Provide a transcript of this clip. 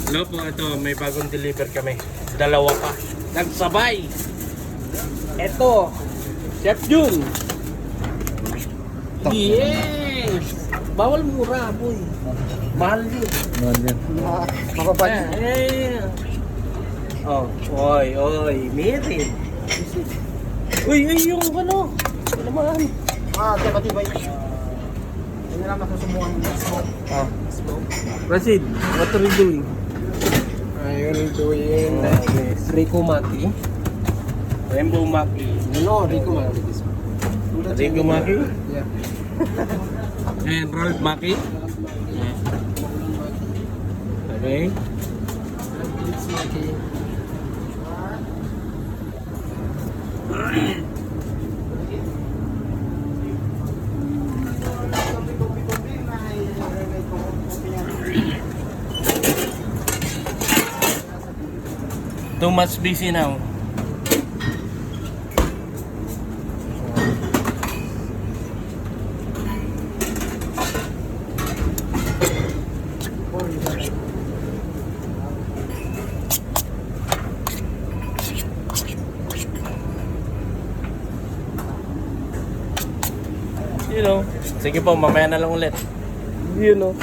Hello po, ito may bagong deliver kami. Dalawa pa. Nagsabay. Ito. Chef Jun. Yes. Bawal mura, boy. Mahal yun. Mababalik. Oh, oy, Miri. Uy, yung ano? Ano naman? Tiba-tiba yun. Hindi na masusubukan ng smoke. Rashid, what are you doing? Ayun, doing Rico Maki. Rainbow Maki. No, Rico Maki. Rico Maki. Yeah. And rolled Maki. Okay. It's Maki. Too much busy now. You know. Sige po, mamaya na lang ulit. You know.